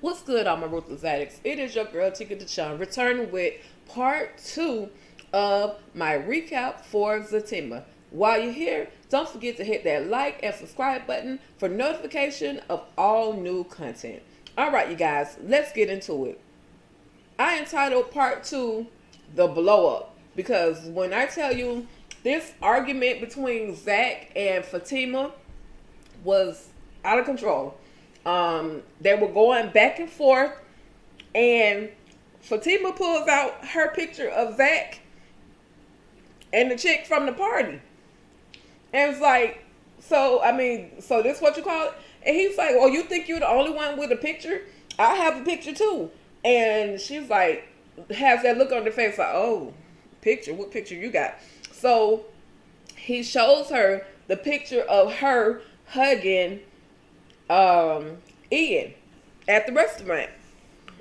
What's good, all my ruthless addicts? It is your girl Tika Deshawn, returning with part 2 of my recap for Zatima. While you're here, don't forget to hit that like and subscribe button for notification of all new content. Alright, you guys, let's get into it. I entitled part 2 The Blow Up, because when I tell you this argument between Zach and Fatima was out of control. They were going back and forth, and Fatima pulls out her picture of Zach and the chick from the party. And it's like, so this what you call it? And he's like, oh, you think you're the only one with a picture? I have a picture too. And she's like, has that look on her face like, oh, picture? What picture you got? So he shows her the picture of her hugging Ian at the restaurant.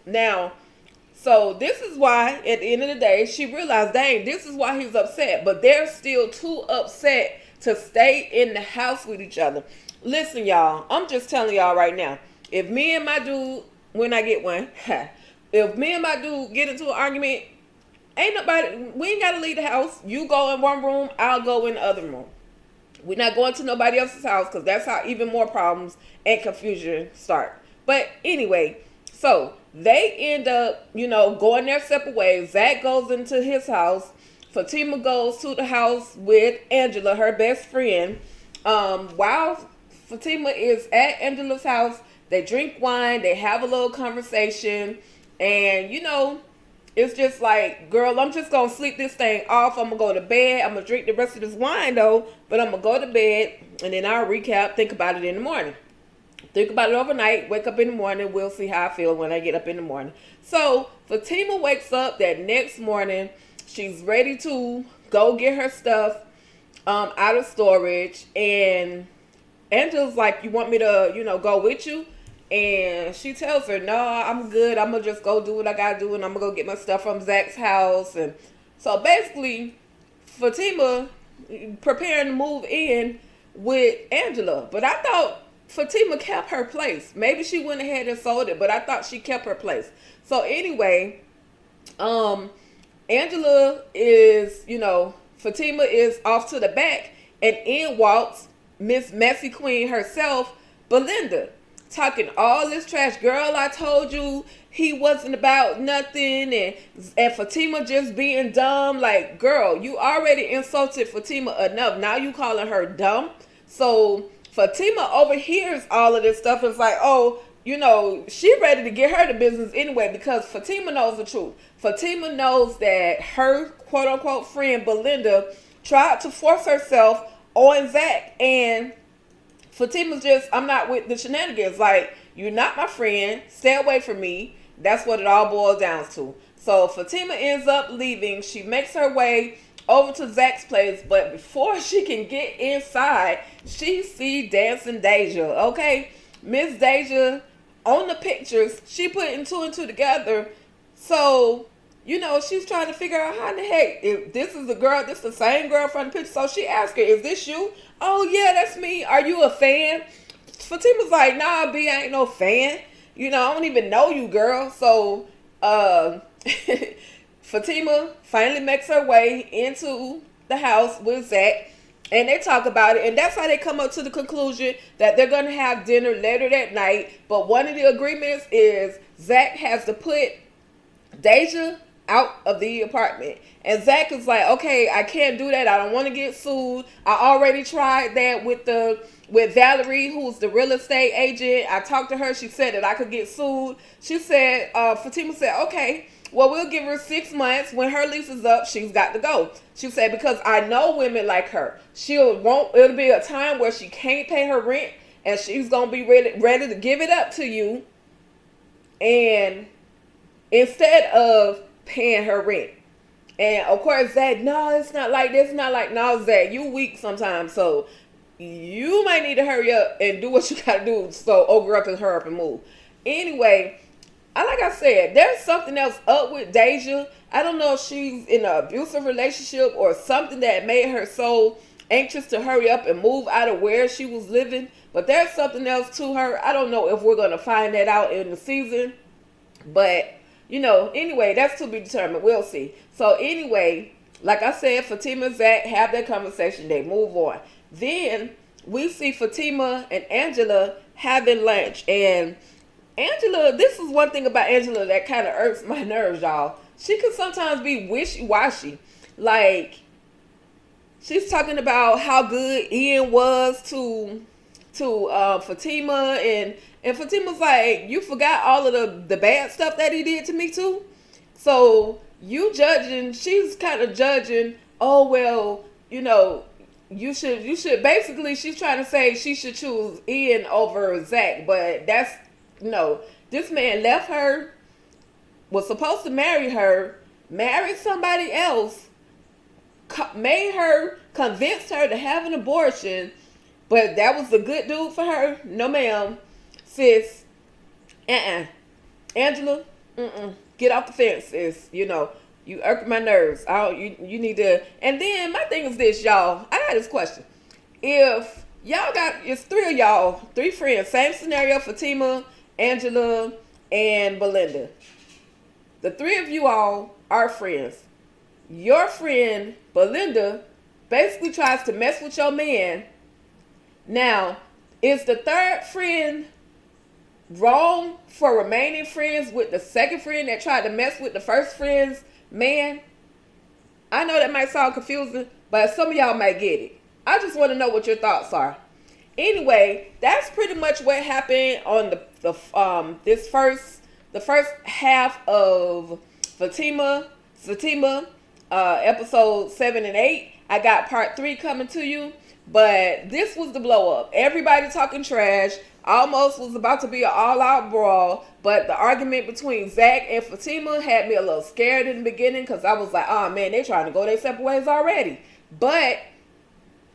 Now, so this is why at the end of the day she realized, dang, this is why he's upset, but they're still too upset to stay in the house with each other. Listen, y'all, I'm just telling y'all right now, if me and my dude, when I get one, if me and my dude get into an argument, we ain't gotta leave the house. You go in one room, I'll go in the other room. We're not going to nobody else's house, because that's how even more problems and confusion start. But anyway, so they end up, going their separate ways. Zach goes into his house. Fatima goes to the house with Angela, her best friend. While Fatima is at Angela's house, they drink wine, they have a little conversation, and it's just like, girl, I'm just going to sleep this thing off. I'm going to go to bed. I'm going to drink the rest of this wine, though. But I'm going to go to bed, and then I'll recap, think about it in the morning. Think about it overnight. Wake up in the morning. We'll see how I feel when I get up in the morning. So, Fatima wakes up that next morning. She's ready to go get her stuff out of storage. And Angela's like, you want me to, go with you? And she tells her, no, I'm good. I'm going to just go do what I got to do. And I'm going to go get my stuff from Zach's house. And so basically, Fatima preparing to move in with Angela. But I thought Fatima kept her place. Maybe she went ahead and sold it, but I thought she kept her place. So anyway, Angela is, Fatima is off to the back. And in walks Miss Messy Queen herself, Belinda. Talking all this trash. Girl, I told you he wasn't about nothing, and Fatima just being dumb. Like, girl, you already insulted Fatima enough. Now you calling her dumb. So Fatima overhears all of this stuff. It's like, oh, she ready to get her the business anyway, because Fatima knows the truth. Fatima knows that her quote unquote friend Belinda tried to force herself on Zach, and Fatima's just, I'm not with the shenanigans. Like, you're not my friend. Stay away from me. That's what it all boils down to. So Fatima ends up leaving. She makes her way over to Zach's place. But before she can get inside, she sees Dancing Deja. Okay? Miss Deja, on the pictures, she putting two and two together. So, she's trying to figure out how in the heck, if this is the girl, this is the same girl from the picture. So she asked her, is this you? Oh, yeah, that's me. Are you a fan? Fatima's like, nah, B, I ain't no fan. I don't even know you, girl. So, Fatima finally makes her way into the house with Zach. And they talk about it. And that's how they come up to the conclusion that they're going to have dinner later that night. But one of the agreements is Zach has to put Deja out of the apartment. And Zach is like, okay, I can't do that. I don't want to get sued. I already tried that with Valerie, who's the real estate agent. I talked to her. She said that I could get sued. She said, Fatima said, okay, well, we'll give her 6 months. When her lease is up, she's got to go. She said, because I know women like her. It'll be a time where she can't pay her rent, and she's going to be ready to give it up to you. And instead of paying her rent. And of course, Zach, no, it's not like this, not like, no, Zach, you weak sometimes, so you might need to hurry up and do what you gotta do so old girl can hurry up and move. Anyway, like I said, there's something else up with Deja. I don't know if she's in an abusive relationship or something that made her so anxious to hurry up and move out of where she was living. But there's something else to her. I don't know if we're going to find that out in the season. But, anyway, that's to be determined. We'll see. So, anyway, like I said, Fatima and Zach have that conversation. They move on. Then we see Fatima and Angela having lunch. And Angela, this is one thing about Angela that kind of irks my nerves, y'all. She can sometimes be wishy-washy. Like, she's talking about how good Ian was to Fatima, and Fatima's like, you forgot all of the bad stuff that he did to me too. So you judging, she's kind of judging. Oh well, you should basically, she's trying to say she should choose Ian over Zach, but that's no. This man left her, was supposed to marry her, married somebody else, convinced her to have an abortion, but that was a good dude for her? No, ma'am. Sis, Angela, get off the fence, sis. You irk my nerves. You need to. And then my thing is this, y'all. I got this question. If it's three of y'all, three friends, same scenario, Fatima, Angela, and Belinda. The three of you all are friends. Your friend, Belinda, basically tries to mess with your man. Now, is the third friend wrong for remaining friends with the second friend that tried to mess with the first friend's man? I know that might sound confusing, but some of y'all might get it. I just want to know what your thoughts are. Anyway, that's pretty much what happened on the first half of Zatima, episode 7 and 8. I got part 3 coming to you, but this was the blow up. Everybody talking trash. Almost was about to be an all-out brawl, but the argument between Zach and Fatima had me a little scared in the beginning because I was like, oh man, they trying to go their separate ways already. But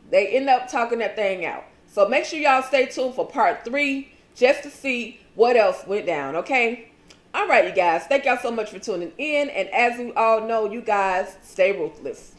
they end up talking that thing out. So make sure y'all stay tuned for part 3 just to see what else went down, okay? All right, you guys. Thank y'all so much for tuning in. And as you all know, you guys stay ruthless.